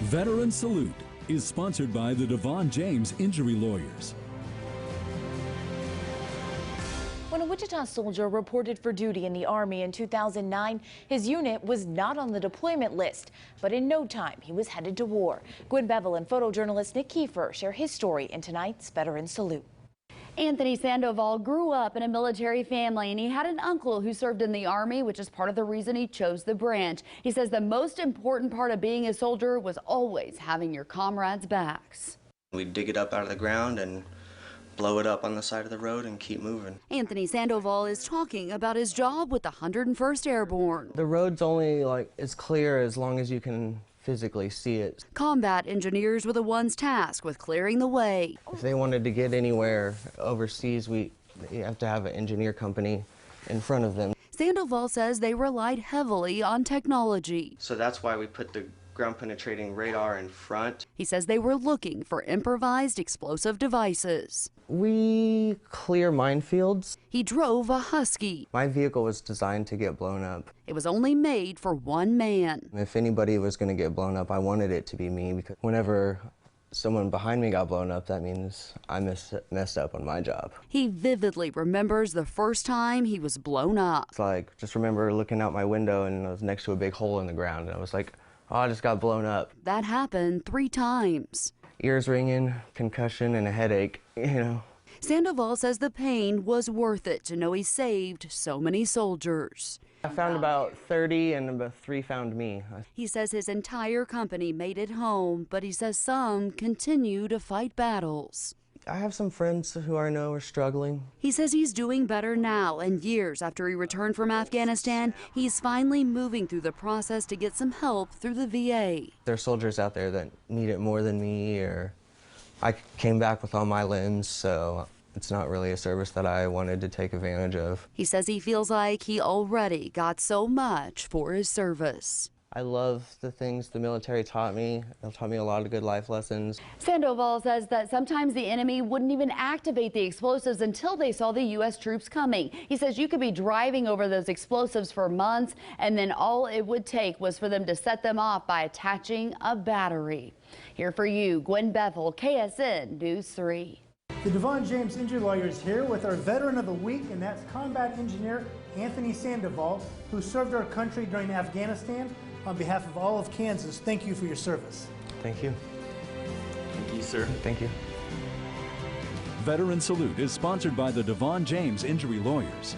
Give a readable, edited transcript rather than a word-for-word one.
Veteran Salute is sponsored by the Devon James Injury Lawyers. When a Wichita soldier reported for duty in the Army in 2009, his unit was not on the deployment list, but in no time he was headed to war. Gwen Bevel and photojournalist Nick Kiefer share his story in tonight's Veteran Salute. Anthony Sandoval grew up in a military family, and he had an uncle who served in the Army, which is part of the reason he chose the branch. He says the most important part of being a soldier was always having your comrades' backs. We'd dig it up out of the ground and blow it up on the side of the road and keep moving. Anthony Sandoval is talking about his job with the 101st Airborne. The road's only as clear as long as you can physically see it. Combat engineers were the ones tasked with clearing the way. If they wanted to get anywhere overseas, you have to have an engineer company in front of them. Sandoval says they relied heavily on technology. So that's why we put the ground penetrating radar in front. He says they were looking for improvised explosive devices. We clear minefields. He drove a Husky. My vehicle was designed to get blown up. It was only made for one man. If anybody was going to get blown up, I wanted it to be me, because whenever someone behind me got blown up, that means I messed up on my job. He vividly remembers the first time he was blown up. It's just remember looking out my window and I was next to a big hole in the ground, and I was like, oh, I just got blown up. That happened 3 times. Ears ringing, concussion, and a headache, Sandoval says the pain was worth it to know he saved so many soldiers. I found about 30 and about 3 found me. He says his entire company made it home, but he says some continue to fight battles. I have some friends who I know are struggling. He says he's doing better now, and years after he returned from Afghanistan, he's finally moving through the process to get some help through the VA. There are soldiers out there that need it more than me, or I came back with all my limbs, so it's not really a service that I wanted to take advantage of. He says he feels like he already got so much for his service. I love the things the military taught me. It taught me a lot of good life lessons. Sandoval says that sometimes the enemy wouldn't even activate the explosives until they saw the U.S. troops coming. He says you could be driving over those explosives for months, and then all it would take was for them to set them off by attaching a battery. Here for you, Gwen Bevel, KSN News 3. The Devon James Injury Lawyer is here with our Veteran of the Week, and that's Combat Engineer Anthony Sandoval, who served our country during Afghanistan. On behalf of all of Kansas, thank you for your service. Thank you. Thank you, sir. Thank you. Veteran Salute is sponsored by the Devon James Injury Lawyers.